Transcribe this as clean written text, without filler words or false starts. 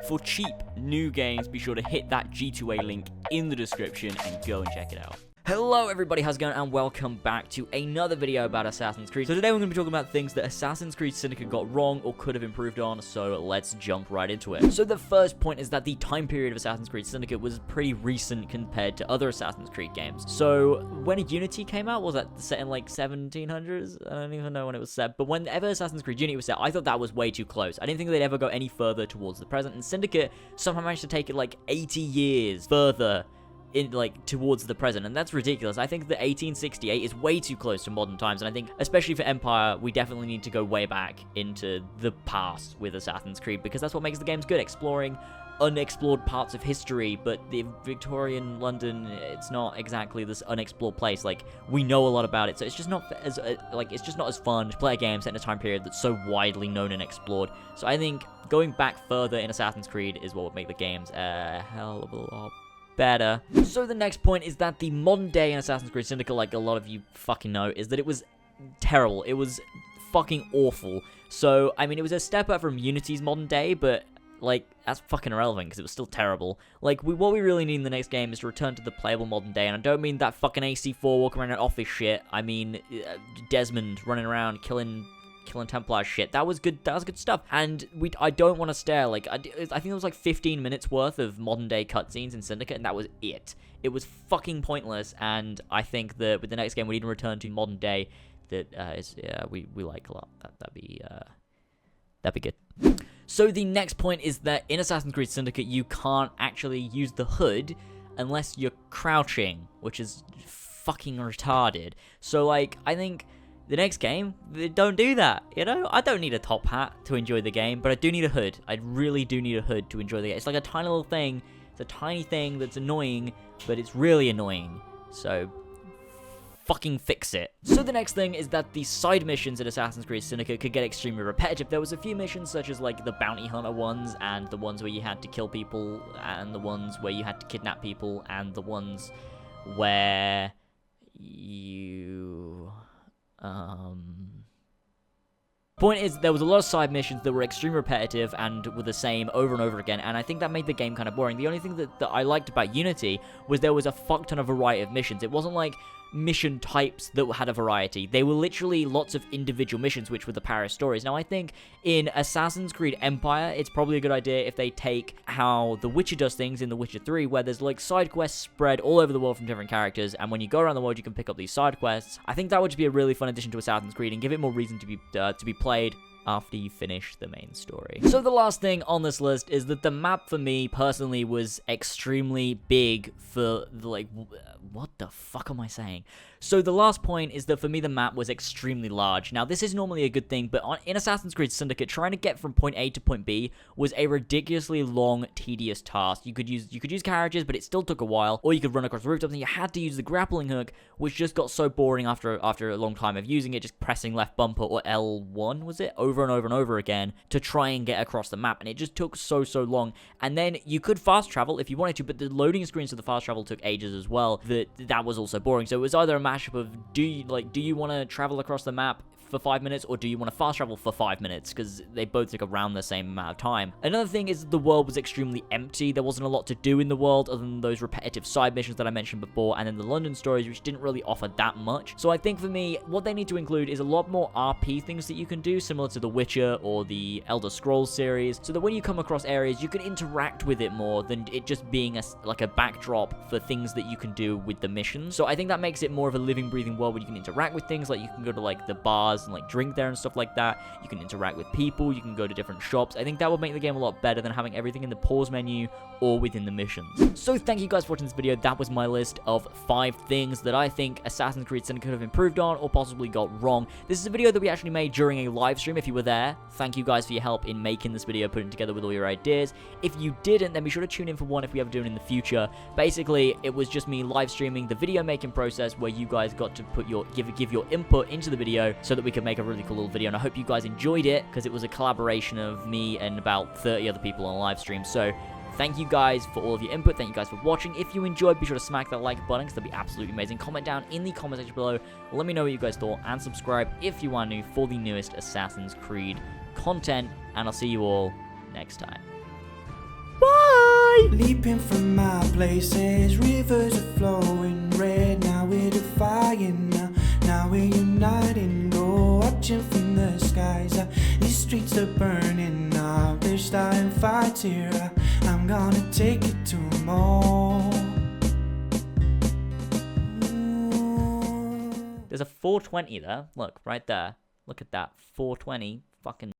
For cheap new games, be sure to hit that G2A link in the description and go and check it out. Hello everybody, how's it going, and welcome back to another video about Assassin's Creed. So today we're going to be talking about things that Assassin's Creed Syndicate got wrong or could have improved on, so let's jump right into it. So the first point is that the time period of Assassin's Creed Syndicate was pretty recent compared to other Assassin's Creed games. So when Unity came out, was that set in like 1700s? I don't even know when it was set, but whenever Assassin's Creed Unity was set, I thought that was way too close. I didn't think they'd ever go any further towards the present, and Syndicate somehow managed to take it like 80 years further towards the present, and that's ridiculous. I think that 1868 is way too close to modern times, and I think, especially for Empire, we definitely need to go way back into the past with Assassin's Creed, because that's what makes the games good, exploring unexplored parts of history. But the Victorian London, it's not exactly this unexplored place. Like, we know a lot about it, so it's just not as it's just not as fun to play a game set in a time period that's so widely known and explored. So I think going back further in Assassin's Creed is what would make the games a hell of a lot better. So the next point is that the modern day in Assassin's Creed Syndicate, like a lot of you fucking know, is that it was terrible. It was fucking awful. So, I mean, it was a step up from Unity's modern day, but, like, that's fucking irrelevant because it was still terrible. Like, what we really need in the next game is to return to the playable modern day, and I don't mean that fucking AC4 walking around in office shit. I mean, Desmond running around killing Templar shit. That was good stuff. And I don't want to stare, like, I think it was like 15 minutes worth of modern day cutscenes in Syndicate, and that was it. It was fucking pointless, and I think that with the next game we need to return to modern day that we like a lot. That'd be good. So the next point is that in Assassin's Creed Syndicate you can't actually use the hood unless you're crouching, which is fucking retarded. So, like, I think the next game, don't do that, you know? I don't need a top hat to enjoy the game, but I do need a hood. I really do need a hood to enjoy the game. It's like a tiny little thing. It's a tiny thing that's annoying, but it's really annoying. So, fucking fix it. So the next thing is that the side missions in Assassin's Creed Syndicate could get extremely repetitive. There was a few missions, such as like the bounty hunter ones, and the ones where you had to kill people, and the ones where you had to kidnap people, and the ones where you... Point is, there was a lot of side missions that were extremely repetitive and were the same over and over again, and I think that made the game kind of boring. The only thing that I liked about Unity was there was a fuck ton of variety of missions. It wasn't like mission types that had a variety. They were literally lots of individual missions, which were the Paris stories. Now, I think in Assassin's Creed Empire, it's probably a good idea if they take how The Witcher does things in The Witcher 3, where there's like side quests spread all over the world from different characters, and when you go around the world, you can pick up these side quests. I think that would just be a really fun addition to Assassin's Creed and give it more reason to be played after you finish the main story. So the last thing on this list is that the map for me personally was extremely big for like, what the fuck am I saying? So the last point is that for me the map was extremely large. Now this is normally a good thing, but in Assassin's Creed Syndicate, trying to get from point A to point B was a ridiculously long, tedious task. You could use carriages, but it still took a while, or you could run across the rooftops, and you had to use the grappling hook, which just got so boring after a long time of using it, just pressing left bumper or L1 was it, over and over and over again to try and get across the map, and it just took so long. And then you could fast travel if you wanted to, but the loading screens for the fast travel took ages as well. That was also boring. So it was either a mashup of do you want to travel across the map for 5 minutes, or do you want to fast travel for 5 minutes, because they both took around the same amount of time. Another thing is the world was extremely empty. There wasn't a lot to do in the world other than those repetitive side missions that I mentioned before, and then the London stories, which didn't really offer that much. So I think for me, what they need to include is a lot more RP things that you can do, similar to The Witcher or the Elder Scrolls series, so that when you come across areas, you can interact with it more than it just being like a backdrop for things that you can do with the missions. So I think that makes it more of a living, breathing world where you can interact with things, like you can go to like the bars and like drink there and stuff like that. You can interact with people, you can go to different shops. I think that would make the game a lot better than having everything in the pause menu or within the missions. So thank you guys for watching this video. That was my list of 5 things that I think Assassin's Creed Syndicate could have improved on or possibly got wrong. This is a video that we actually made during a live stream. If you were there, thank you guys for your help in making this video, putting it together with all your ideas. If you didn't, then be sure to tune in for one if we ever do it in the future. Basically, it was just me live streaming the video making process where you guys got to put your give your input into the video so that we could make a really cool little video, and I hope you guys enjoyed it because it was a collaboration of me and about 30 other people on a live stream. So thank you guys for all of your input. Thank you guys for watching. If you enjoyed, be sure to smack that like button because that'd be absolutely amazing. Comment down in the comment section below. Let me know what you guys thought, and subscribe if you are new for the newest Assassin's Creed content, and I'll see you all next time. Leaping from my places, rivers are flowing red. Now we're defying, now we're uniting. Go watching from the skies, these streets are burning up. They're starting fights here, I'm gonna take it to them all. There's a 420 there. Look, right there. Look at that. 420. Fucking